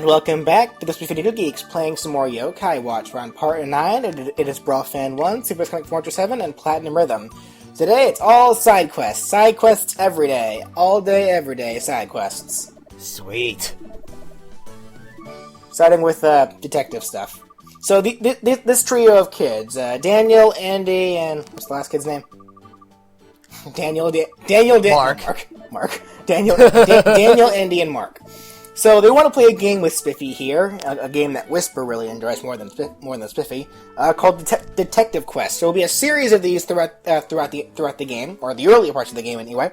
And welcome back to the SpiffyNeedleGeeks, playing some more Yokai Watch. We're on part 9, it is Brawl Fan 1, Super Connect 407, and PlatinumRhythm. Today it's all side quests. Side quests every day. All day, every day, side quests. Sweet. Starting with detective stuff. So this trio of kids, Daniel, Andy, and what's the last kid's name? Daniel, Mark. Daniel, Andy, and Mark. So they want to play a game with Spiffy here, a game that Whisper really enjoys more than Spiffy, called Detective Quest. So it'll be a series of these throughout the game, or the earlier parts of the game anyway.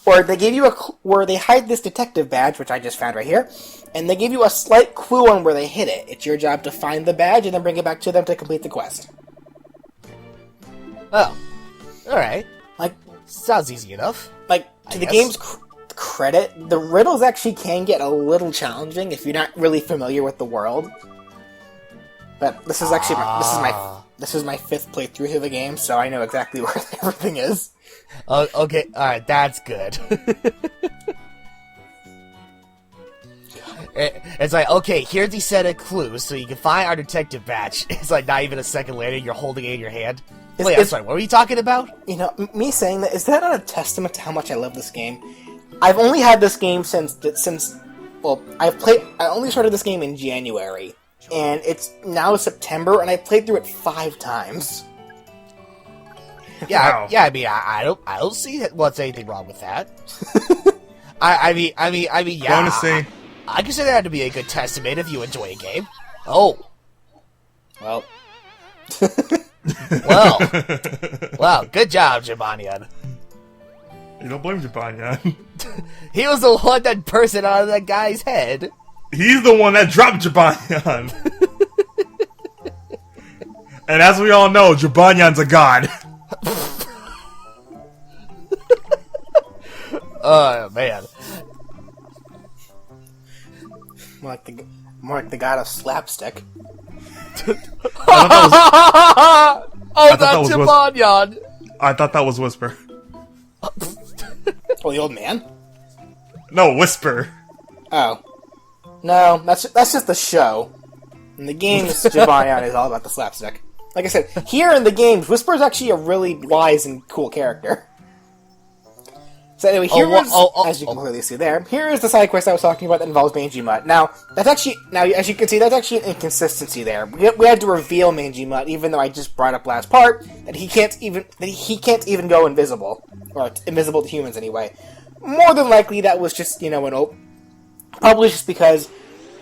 Or they give you where they hide this detective badge, which I just found right here, and they give you a slight clue on where they hid it. It's your job to find the badge and then bring it back to them to complete the quest. Oh, all right. Like, sounds easy enough. Like to the game's credit, the riddles actually can get a little challenging if you're not really familiar with the world. But this is actually this is my 5th playthrough through the game, so I know exactly where everything is. Okay, alright, that's good. It's like, okay, here's the set of clues, so you can find our detective badge. It's like not even a second later, you're holding it in your hand. Wait, I'm sorry, what were you talking about? You know, me saying that, is that not a testament to how much I love this game? I've only had this game since I only started this game in January, and it's now September, and I played through it 5 times. Yeah, wow. I mean, I don't see what's anything wrong with that. I mean, yeah. Honestly, I consider that to be a good testament if you enjoy a game. Oh. Well. Well, good job, Jabanian. You don't blame Jabanian. He was the one that burst it out of that guy's head. He's the one that dropped Jabanian. And as we all know, Jabanian's a god. Oh, man. More like the god of slapstick. Oh, that's Jabanian! I thought that was Whisper. Oh, the old man? No, Whisper. Oh. No, that's just the show. In the games, Jabanian is all about the slapstick. Like I said, here in the games, Whisper is actually a really wise and cool character. So anyway, as you can clearly see there, here is the side quest I was talking about that involves Mangy Mutt. Now, as you can see, that's actually an inconsistency there. We had to reveal Mangy Mutt, even though I just brought up last part, that he can't even go invisible. Or invisible to humans anyway. More than likely that was just, probably just because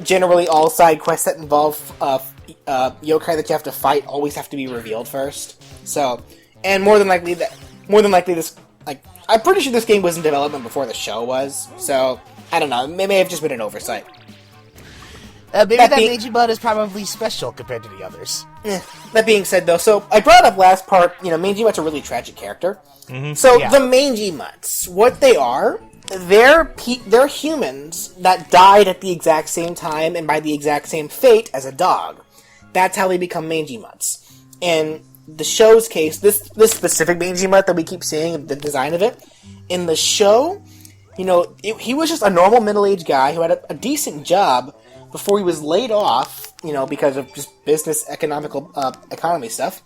generally all side quests that involve yokai that you have to fight always have to be revealed first. So, and more than likely this, like, I'm pretty sure this game was in development before the show was, so, I don't know, it may have just been an oversight. Maybe that Mangy Mutt is probably special compared to the others. That being said, though, so I brought up last part, Mangy Mutt's a really tragic character. Mm-hmm. So, the Mangy Mutts, what they are, they're humans that died at the exact same time and by the exact same fate as a dog. That's how they become Mangy Mutts. In the show's case, this specific Mangy Mutt that we keep seeing, the design of it, in the show, he was just a normal middle-aged guy who had a decent job before he was laid off, because of just economy stuff.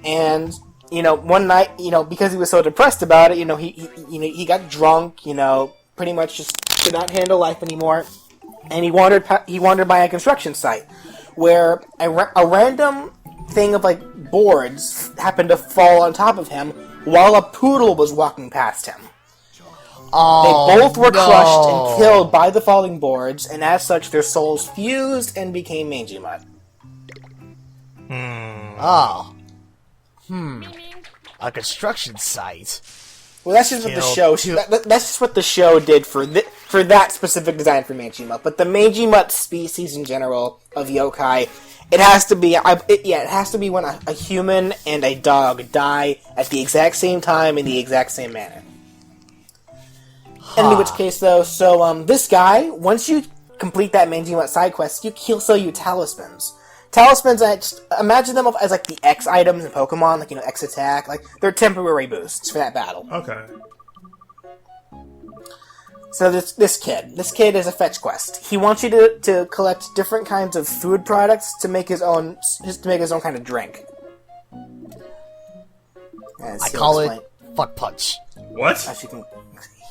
And, one night, because he was so depressed about it, he got drunk, pretty much just could not handle life anymore. And he wandered by a construction site where a random thing of, boards happened to fall on top of him while a poodle was walking past him. Oh, they both were crushed and killed by the falling boards, and as such, their souls fused and became Mangy Mutt. A construction site. Well, that's just what the show. That's just what the show did for that specific design for Mangy Mutt. But the Mangy Mutt species in general of yokai, it has to be. It has to be when a human and a dog die at the exact same time in the exact same manner. In which case, though, so this guy, once you complete that Mangy Mutt side quest, he'll sell you talismans. Talismans, I just imagine them as the X items in Pokemon, X attack, they're temporary boosts for that battle. Okay. So this kid is a fetch quest. He wants you to collect different kinds of food products to make his own kind of drink. I call it fuck punch. What?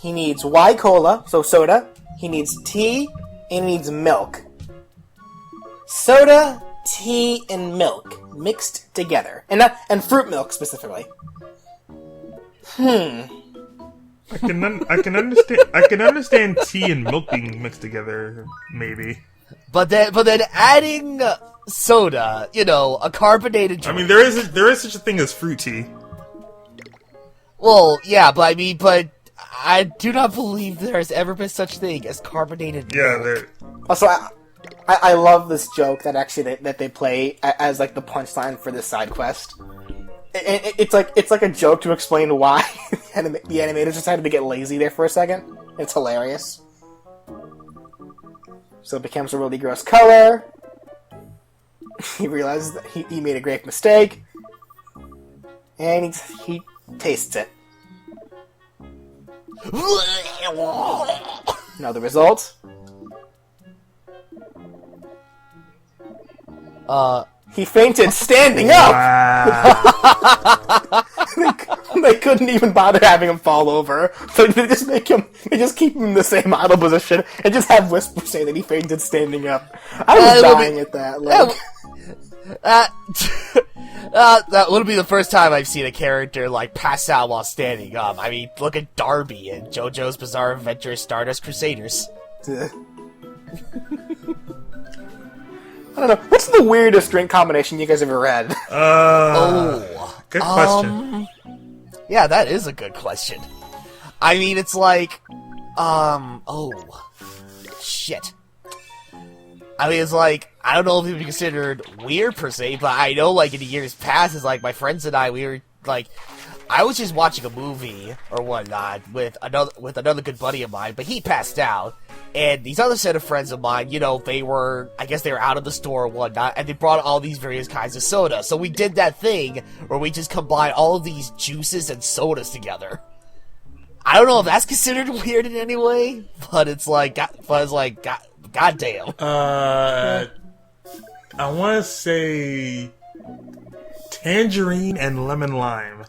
He needs Y cola, so soda. He needs tea, and he needs milk. Soda, tea, and milk mixed together, and fruit milk specifically. I can understand tea and milk being mixed together, maybe. But then adding soda, a carbonated drink. I mean, there is such a thing as fruit tea. Well, yeah, but I do not believe there has ever been such thing as carbonated milk. There. Also, I love this joke that actually that they play as like the punchline for this side quest. It's like a joke to explain why the animators decided to get lazy there for a second. It's hilarious. So it becomes a really gross color. He realizes that he made a grave mistake, and he tastes it. Now the result. He fainted standing up! Wow. They couldn't even bother having him fall over, so they just keep him in the same idle position, and just have Whisper say that he fainted standing up. I was dying at that. That would be the first time I've seen a character, pass out while standing up. I mean, look at Darby in JoJo's Bizarre Adventure Stardust Crusaders. I don't know. What's the weirdest drink combination you guys ever read? Good question. Yeah, that is a good question. I mean, it's shit. I mean, it's I don't know if it would be considered weird per se, but I know, in the years past, it's my friends and I, we were, I was just watching a movie or whatnot with another good buddy of mine, but he passed out, and these other set of friends of mine, they were out of the store or whatnot, and they brought all these various kinds of soda. So we did that thing where we just combined all of these juices and sodas together. I don't know if that's considered weird in any way, but it's goddamn. I want to say tangerine and lemon lime.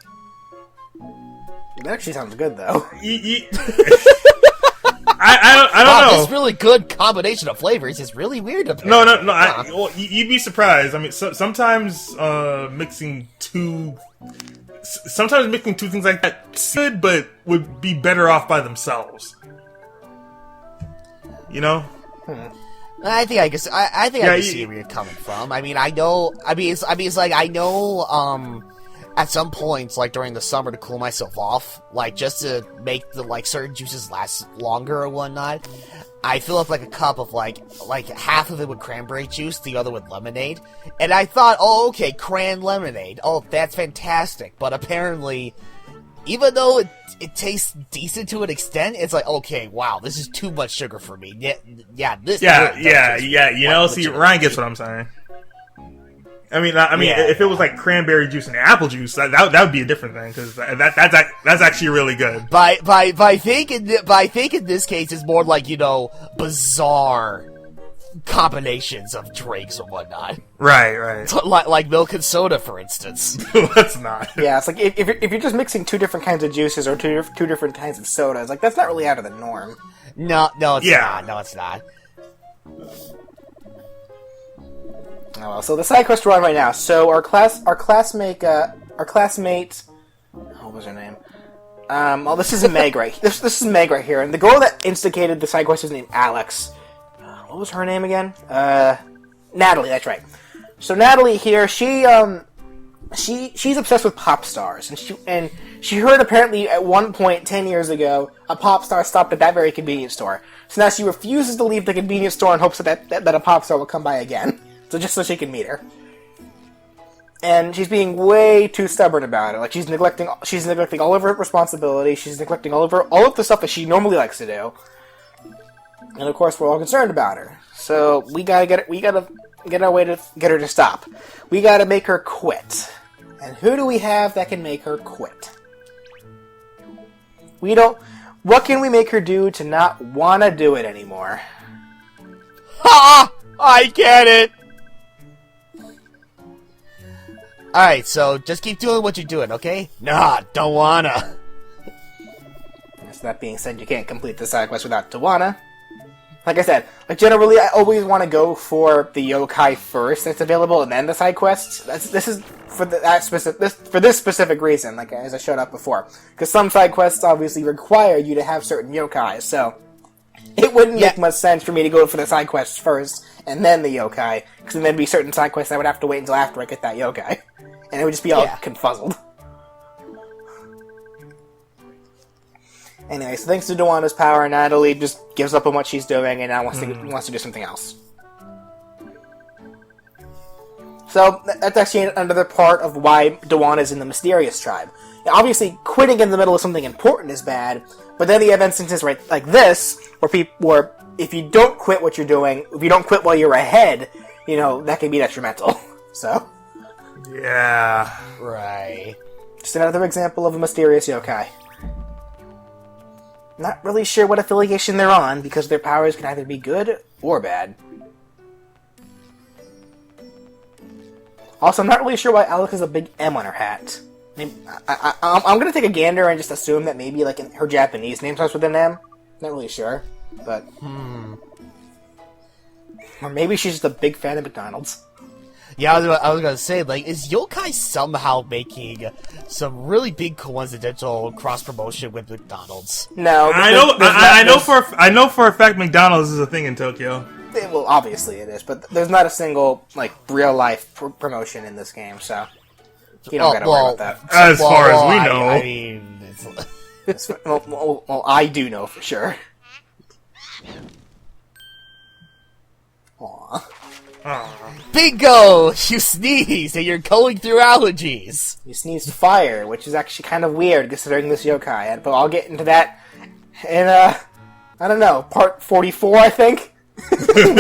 That actually sounds good, though. I don't know. This really good combination of flavors is really weird. Apparently. No. You'd be surprised. I mean, sometimes mixing two things like that good, but would be better off by themselves. I think I can see where you're coming from. I mean, I know. At some points, during the summer, to cool myself off, just to make the certain juices last longer or whatnot, I fill up a cup of half of it with cranberry juice, the other with lemonade, and I thought, oh, okay, cran lemonade. Oh, that's fantastic. But apparently, even though it tastes decent to an extent, it's okay, wow, this is too much sugar for me. Yeah. See, Ryan gets what I'm saying. I mean, if it was cranberry juice and apple juice, that would be a different thing, because that's actually really good. But I think in this case, it's more bizarre combinations of drinks and whatnot. Right. Like milk and soda, for instance. Let's not. Yeah, it's if you're just mixing two different kinds of juices or two different kinds of sodas, that's not really out of the norm. No, it's not. No, it's not. Oh well, so the side quest we're on right now. So our classmate, what was her name? This is Meg right. This is Meg right here, and the girl that instigated the side quest is named Alex. What was her name again? Natalie. That's right. So Natalie here, she's obsessed with pop stars, and she heard apparently at one point 10 years ago a pop star stopped at that very convenience store. So now she refuses to leave the convenience store in hopes that a pop star will come by again. So just so she can meet her. And she's being way too stubborn about it. She's neglecting all of her responsibilities. She's neglecting all of the stuff that she normally likes to do. And of course, we're all concerned about her. So we gotta get our way to get her to stop. We gotta make her quit. And who do we have that can make her quit? We don't What can we make her do to not want to do it anymore? Ha! I get it! Alright, so just keep doing what you're doing, okay? Nah, don't wanna. So that being said, you can't complete the side quest without Tawana. Like I said, generally I always want to go for the yokai first that's available, and then the side quests. This is for this specific reason, like as I showed up before, because some side quests obviously require you to have certain yokai, so it wouldn't make much sense for me to go for the side quests first and then the yokai, because then there'd be certain side quests I would have to wait until after I get that yokai, and it would just be all confuzzled. Anyway, so thanks to Dawana's power, Natalie just gives up on what she's doing and now wants to do something else. So, that's actually another part of why Dawana's in the Mysterious Tribe. Now, obviously, quitting in the middle of something important is bad, but then you have instances like this, where if you don't quit what you're doing, if you don't quit while you're ahead, that can be detrimental. So. Yeah. Right. Just another example of a mysterious yokai. Not really sure what affiliation they're on, because their powers can either be good or bad. Also, I'm not really sure why Alex has a big M on her hat. I'm gonna take a gander and just assume that maybe her Japanese name starts with an M. Not really sure, but... Or maybe she's just a big fan of McDonald's. Yeah, I was gonna say, is yokai somehow making some really big coincidental cross promotion with McDonald's? No, I know for a fact McDonald's is a thing in Tokyo. Well, obviously it is, but there's not a single real life promotion in this game, so you don't gotta worry about that. As far as we know, I mean, well, I do know for sure. Aww. Bingo! You sneezed and you're going through allergies. You sneezed fire, which is actually kind of weird considering this yokai. But I'll get into that in, I don't know, part 44, I think? we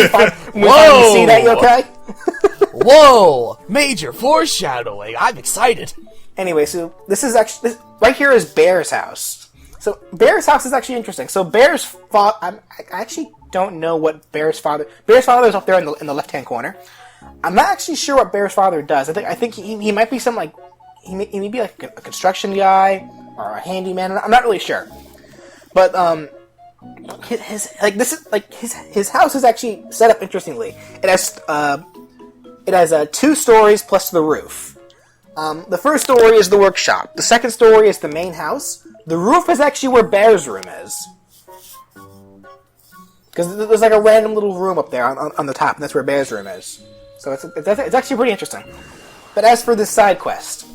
finally see that yokai? Whoa! Major foreshadowing. I'm excited. Anyway, so this is actually... right here is Bear's house. So Bear's house is actually interesting. So Bear's father... I actually don't know what Bear's father... Bear's father is up there in the left-hand corner. I'm not actually sure what Bear's father does. I think he might be some, he may be a construction guy or a handyman. I'm not really sure. But, his house is actually set up interestingly. It has 2 stories plus the roof. The first story is the workshop. The second story is the main house. The roof is actually where Bear's room is. Because there's a random little room up there on the top, and that's where Bear's room is. So it's actually pretty interesting. But as for this side quest,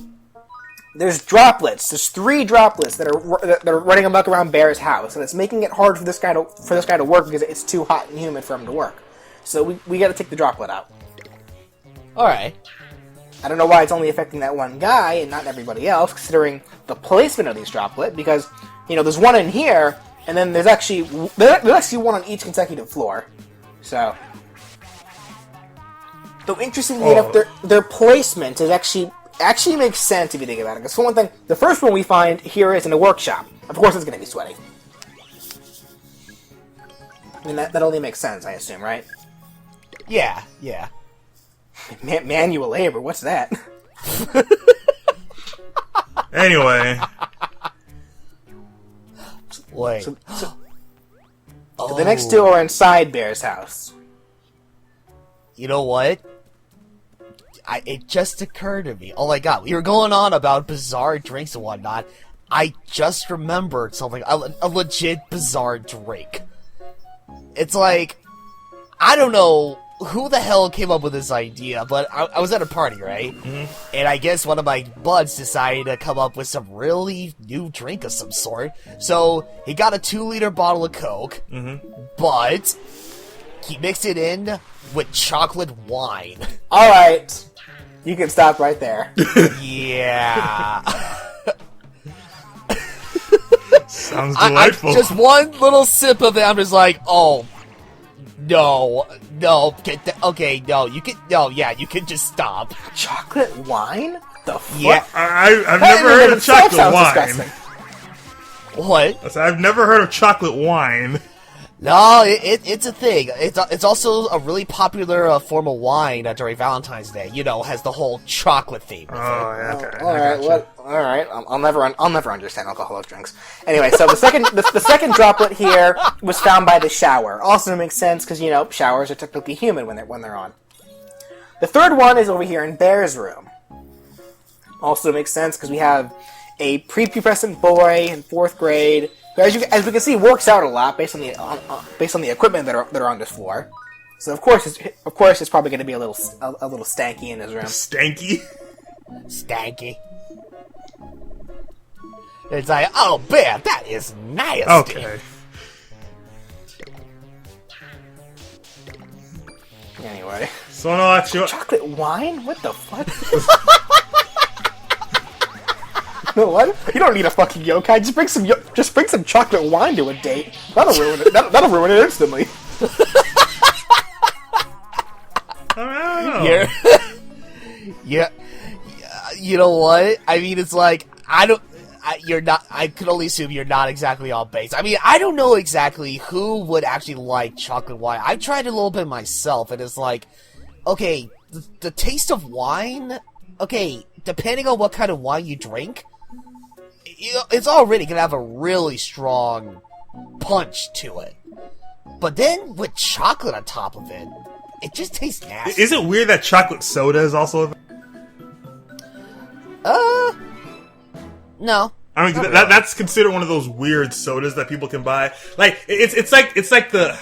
there's droplets. There's 3 droplets that are running amok around Bear's house, and it's making it hard for this guy to work because it's too hot and humid for him to work. So we got to take the droplet out. All right. I don't know why it's only affecting that one guy and not everybody else, considering the placement of these droplet. Because there's one in here, and then there's actually one on each consecutive floor. So, though interestingly enough, their placement is actually makes sense if you think about it. Because for one thing, the first one we find here is in a workshop. Of course, it's going to be sweaty. I mean, that only makes sense, I assume, right? Yeah. Manual labor, what's that? Anyway. Wait. So the next 2 are inside Bear's house. You know what? It just occurred to me. Oh my god, we were going on about bizarre drinks and whatnot. I just remembered something. A legit bizarre drink. It's I don't know who the hell came up with this idea, but I was at a party, right? Mm-hmm. And I guess one of my buds decided to come up with some really new drink of some sort. So he got a 2-liter bottle of Coke, but he mixed it in with chocolate wine. Alright. You can stop right there. Yeah. Sounds delightful. Just one little sip of it, I'm just oh, no, get that. Okay, no, you can just stop. Chocolate wine? The fuck? Yeah, I've never heard of chocolate wine. Disgusting. What? I said, I've never heard of chocolate wine. No, it's a thing. It's also a really popular form of wine during Valentine's Day. You know, has the whole chocolate theme. Oh, yeah, okay. All right, what? All right, I'll never understand alcoholic drinks. Anyway, so the second droplet here was found by the shower. Also makes sense because you know showers are typically humid when they're on. The third one is over here in Bear's room. Also makes sense because we have a prepubescent boy in 4th grade. As we can see, works out a lot based on the equipment that are on this floor. So of course it's probably going to be a little stanky in his room. Stanky. Stanky. It's like, oh, Bear, that is nasty. Okay. Anyway. So no, actually, Chocolate wine? What the fuck? You know what? You don't need a fucking yokai. Just bring some chocolate wine to a date. That'll ruin it. That'll ruin it instantly. Yeah. Yeah. You know what? I mean, it's like I could only assume you're not exactly on base. I mean, I don't know exactly who would actually like chocolate wine. I tried it a little bit myself, and it's like, okay, the taste of wine. Okay, depending on what kind of wine you drink. It's already gonna have a really strong punch to it. But then with chocolate on top of it, it just tastes nasty. Is it weird that chocolate soda is also no. I mean, that's considered one of those weird sodas that people can buy. Like, it's like the,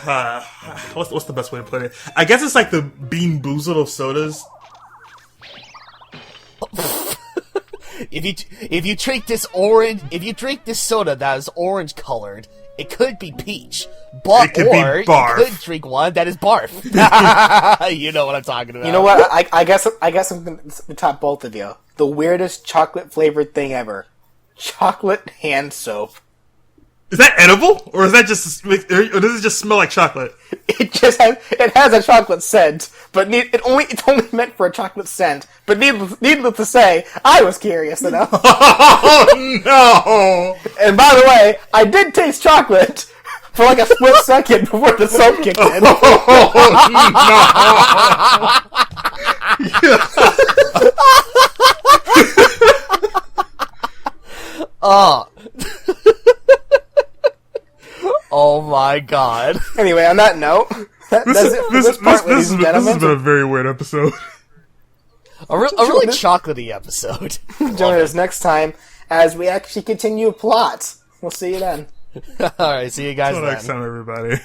what's the best way to put it? I guess it's like the Bean Boozled of sodas. If you drink this soda that is orange colored, it could be peach. But It could be barf. you could drink one that is barf. You know what I'm talking about. You know what? I guess I'm gonna top both of you. The weirdest chocolate flavored thing ever: chocolate hand soap. Is that edible, or is that just, or does it just smell like chocolate? It has a chocolate scent, but it's only meant for a chocolate scent. But needless to say, I was curious to know. Oh no! And by the way, I did taste chocolate for like a split second before the soap kicked in. Oh. Oh my god. Anyway, on that note, that's it for this part, ladies and gentlemen. This has been a very weird episode. A really chocolatey episode. Join us next time as we actually continue plot. We'll see you then. Alright, see you guys Until then. next time, everybody.